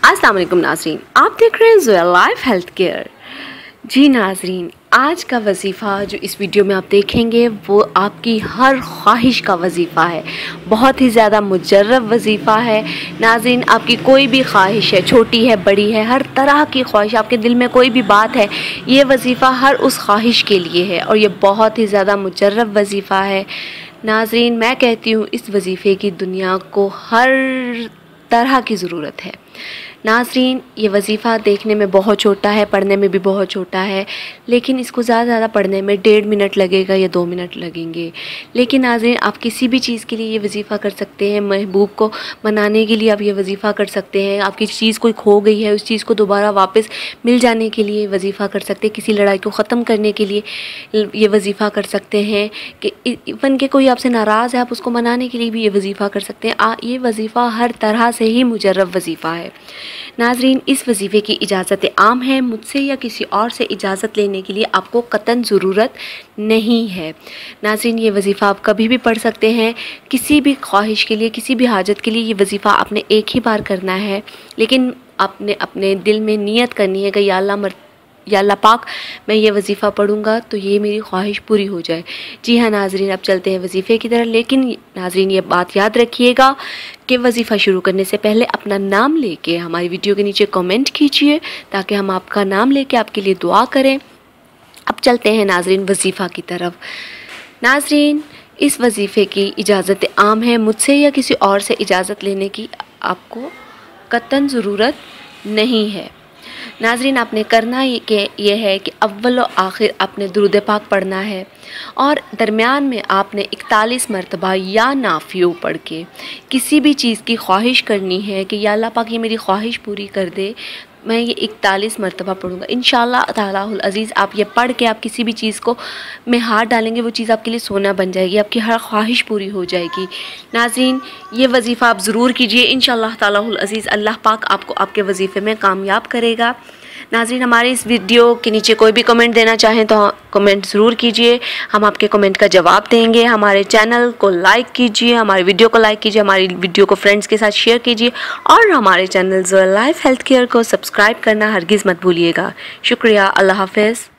अस्सलाम वालेकुम नाज़रीन, आप देख रहे हैं ज़ोया लाइफ हेल्थ केयर। जी नाज़रीन, आज का वजीफ़ा जो इस वीडियो में आप देखेंगे वो आपकी हर ख्वाहिश का वजीफ़ा है। बहुत ही ज़्यादा मुजर्रब वजीफ़ा है नाज़रीन। आपकी कोई भी ख्वाहिश है, छोटी है बड़ी है, हर तरह की ख्वाहिश, आपके दिल में कोई भी बात है, ये वजीफ़ा हर उस ख्वाहिश के लिए है और ये बहुत ही ज़्यादा मुजर्रब वजीफ़ा है नाज़रीन। मैं कहती हूँ इस वजीफ़े की दुनिया को हर तरह की ज़रूरत है नाज़रीन। ये वजीफ़ा देखने में बहुत छोटा है, पढ़ने में भी बहुत छोटा है, लेकिन इसको ज़्यादा पढ़ने में 1.5 मिनट लगेगा या 2 मिनट लगेंगे। लेकिन नाज़रीन, आप किसी भी चीज़ के लिए ये वजीफ़ा कर सकते हैं। महबूब को मनाने के लिए आप ये वजीफ़ा कर सकते हैं। आपकी चीज़ कोई खो गई है, उस चीज़ को दोबारा वापस मिल जाने के लिए वजीफ़ा कर सकते हैं। किसी लड़ाई को ख़त्म करने के लिए ये वजीफ़ा कर सकते हैं कि इवन के कोई आपसे नाराज़ है, आप उसको मनाने के लिए भी ये वजीफ़ा कर सकते हैं। ये वजीफ़ा हर तरह से ही मुजर्रब वजीफ़ा है नाज़रीन। इस वजीफ़े की इजाज़त आम है। मुझसे या किसी और से इजाज़त लेने के लिए आपको कतन ज़रूरत नहीं है नाज़रीन। ये वजीफ़ा आप कभी भी पढ़ सकते हैं, किसी भी ख्वाहिश के लिए, किसी भी हाजत के लिए। ये वजीफ़ा आपने एक ही बार करना है, लेकिन आपने अपने दिल में नियत करनी है कि या अल्लाह पाक, मैं ये वजीफ़ा पढ़ूँगा तो ये मेरी ख्वाहिश पूरी हो जाए। जी हाँ नाज़रीन, अब चलते हैं वजीफ़े की तरफ। लेकिन नाज़रीन, ये बात याद रखिएगा कि वजीफ़ा शुरू करने से पहले अपना नाम लेके हमारी वीडियो के नीचे कमेंट कीजिए, ताकि हम आपका नाम लेके आपके लिए दुआ करें। अब चलते हैं नाज़रीन वजीफ़ा की तरफ। नाज़रीन, इस वजीफ़े की इजाज़त आम है। मुझसे या किसी और से इजाज़त लेने की आपको कतन ज़रूरत नहीं है नाज़रीन। आपने करना ये है कि अव्वल और आखिर आपने दुरूद पाक पढ़ना है और दरमियान में आपने 41 मरतबा या नाफियो पढ़ के किसी भी चीज़ की ख्वाहिश करनी है कि या अल्लाह पाक ये मेरी ख्वाहिश पूरी कर दे। मैं ये 41 मरतबा पढ़ूँगा इंशाअल्लाह तालाहुल अज़ीज़। आप ये पढ़ के आप किसी भी चीज़ को में हाथ डालेंगे, वो चीज़ आपके लिए सोना बन जाएगी, आपकी हर ख्वाहिश पूरी हो जाएगी नाज़रीन। ये वजीफ़ा आप ज़रूर कीजिए, इंशाअल्लाह तालाहुल अज़ीज़ अल्लाह पाक आपको आपके वजीफ़े में कामयाब करेगा नाज़रीन। हमारे इस वीडियो के नीचे कोई भी कमेंट देना चाहें तो कमेंट ज़रूर कीजिए, हम आपके कमेंट का जवाब देंगे। हमारे चैनल को लाइक कीजिए, हमारी वीडियो को लाइक कीजिए, हमारी वीडियो को फ्रेंड्स के साथ शेयर कीजिए और हमारे channel Zoya life health care को सब्सक्राइब करना हरगिज़ मत भूलिएगा। शुक्रिया, अल्लाह हाफ़िज़।